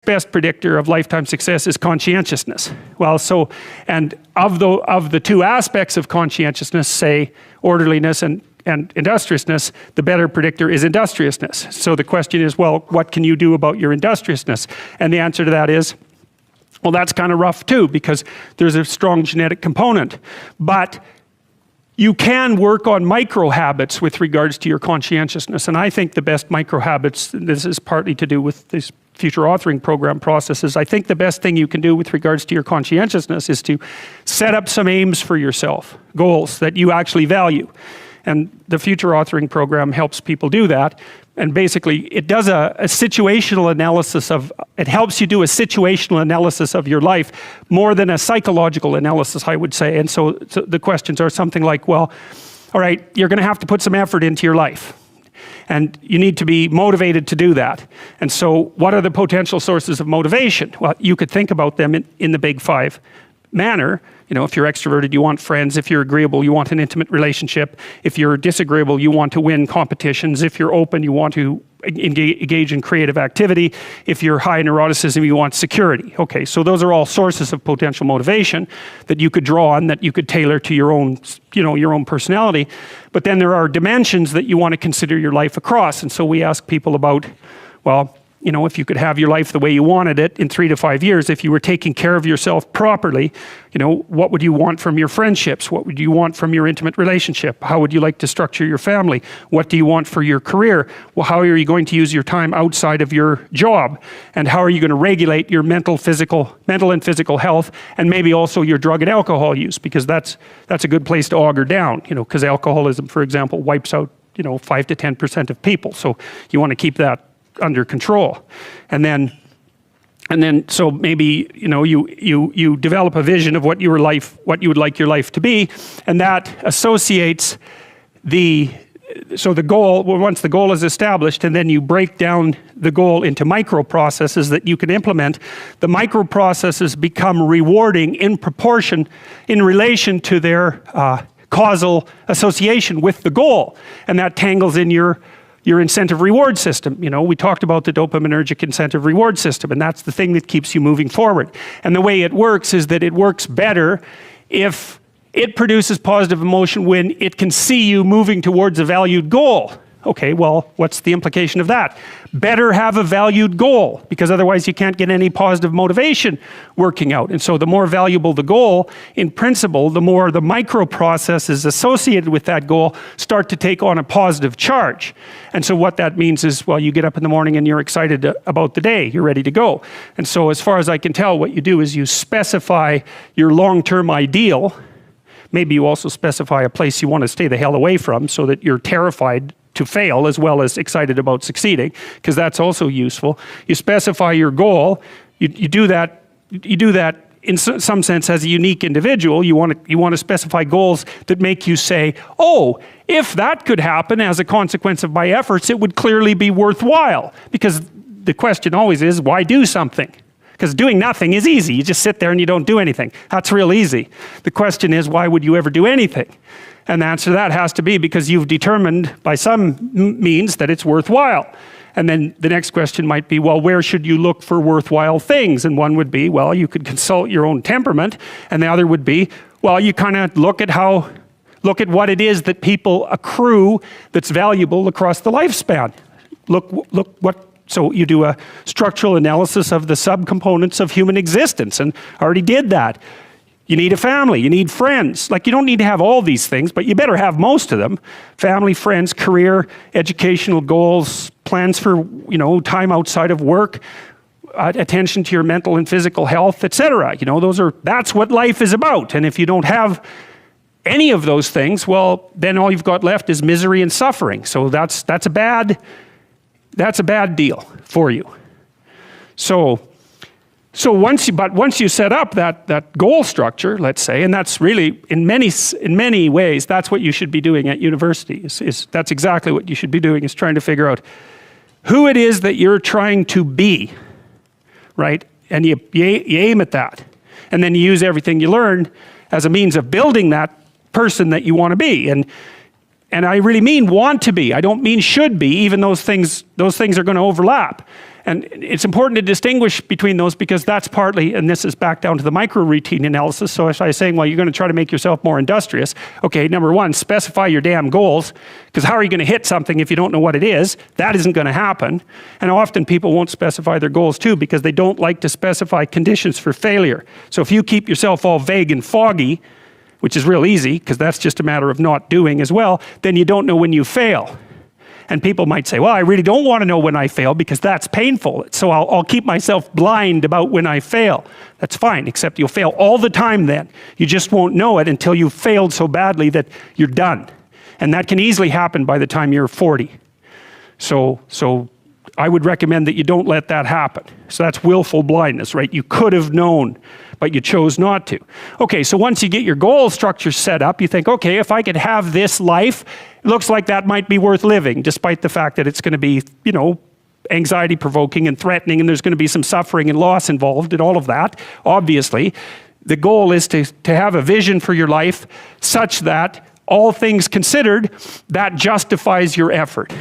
best predictor of lifetime success is conscientiousness. Well, so, and of the two aspects of conscientiousness, say orderliness and industriousness, the better predictor is industriousness. So the question is, well, what can you do about your industriousness? And the answer to that is, well, that's kind of rough too, because there's a strong genetic component. But you can work on micro habits with regards to your conscientiousness. And I think the best micro habits, this is partly to do with this future authoring program processes, I think the best thing you can do with regards to your conscientiousness is to set up some aims for yourself, goals that you actually value. And the future authoring program helps people do that. And basically, it does a situational analysis of, it helps you do a situational analysis of your life more than a psychological analysis, I would say. And so the questions are something like, well, all right, you're gonna have to put some effort into your life. And you need to be motivated to do that. And so what are the potential sources of motivation? Well, you could think about them in the big five manner. You know, if you're extroverted, you want friends. If you're agreeable, you want an intimate relationship. If you're disagreeable, you want to win competitions. If you're open, you want to engage in creative activity. If you're high neuroticism, you want security. Okay, so those are all sources of potential motivation that you could draw on, that you could tailor to your own, you know, your own personality. But then there are dimensions that you want to consider your life across. And so we ask people about, well, you know, if you could have your life the way you wanted it in 3 to 5 years, if you were taking care of yourself properly, you know, what would you want from your friendships? What would you want from your intimate relationship? How would you like to structure your family? What do you want for your career? Well, how are you going to use your time outside of your job? And how are you going to regulate your mental and physical health, and maybe also your drug and alcohol use? Because that's a good place to auger down, you know, because alcoholism, for example, wipes out, you know, 5 to 10% of people. So you want to keep that under control. And then so maybe, you know, you develop a vision of what you would like your life to be, and that associates the goal. Well, once the goal is established, and then you break down the goal into micro processes that you can implement, the micro processes become rewarding in proportion, in relation to their causal association with the goal, and that tangles in your incentive reward system. You know, we talked about the dopaminergic incentive reward system, and that's the thing that keeps you moving forward. And the way it works is that it works better if it produces positive emotion when it can see you moving towards a valued goal. Okay, well, what's the implication of that? Better have a valued goal, because otherwise you can't get any positive motivation working out. And so the more valuable the goal, in principle, the more the micro processes associated with that goal start to take on a positive charge. And so what that means is, well, you get up in the morning and you're excited about the day, you're ready to go. And so as far as I can tell, what you do is you specify your long-term ideal. Maybe you also specify a place you want to stay the hell away from, so that you're terrified to fail as well as excited about succeeding, because that's also useful. You specify your goal. You do that in some sense as a unique individual. You want to specify goals that make you say, oh, if that could happen as a consequence of my efforts, it would clearly be worthwhile. Because the question always is, why do something? Because doing nothing is easy. You just sit there and you don't do anything. That's real easy. The question is, why would you ever do anything? And the answer to that has to be because you've determined by some means that it's worthwhile. And then the next question might be, well, where should you look for worthwhile things? And one would be, well, you could consult your own temperament. And the other would be, well, you kind of look at what it is that people accrue that's valuable across the lifespan. So you do a structural analysis of the subcomponents of human existence, and I already did that. You need a family, you need friends. Like, you don't need to have all these things, but you better have most of them. Family, friends, career, educational goals, plans for, you know, time outside of work, attention to your mental and physical health, etc. You know, that's what life is about. And if you don't have any of those things, well, then all you've got left is misery and suffering. So that's a bad deal for you. So once you set up that goal structure, let's say, and that's really in many ways that's what you should be doing at university. That's exactly what you should be doing, is trying to figure out who it is that you're trying to be, right? And you aim at that, and then you use everything you learn as a means of building that person that you want to be. And And I really mean want to be. I don't mean should be, even those things are going to overlap. And it's important to distinguish between those because that's partly, and this is back down to the micro routine analysis. So if I was saying, well, you're going to try to make yourself more industrious. Okay, number one, specify your damn goals, because how are you going to hit something if you don't know what it is? That isn't going to happen. And often people won't specify their goals too because they don't like to specify conditions for failure. So if you keep yourself all vague and foggy, which is real easy because that's just a matter of not doing as well, then you don't know when you fail. And people might say, well, I really don't want to know when I fail because that's painful. So I'll keep myself blind about when I fail. That's fine, except you'll fail all the time then. You just won't know it until you've failed so badly that you're done. And that can easily happen by the time you're 40. So I would recommend that you don't let that happen. So that's willful blindness, right? You could have known, but you chose not to. Okay, so once you get your goal structure set up, you think, okay, if I could have this life, it looks like that might be worth living, despite the fact that it's going to be, you know, anxiety provoking and threatening, and there's going to be some suffering and loss involved in all of that, obviously. The goal is to have a vision for your life such that all things considered, that justifies your effort.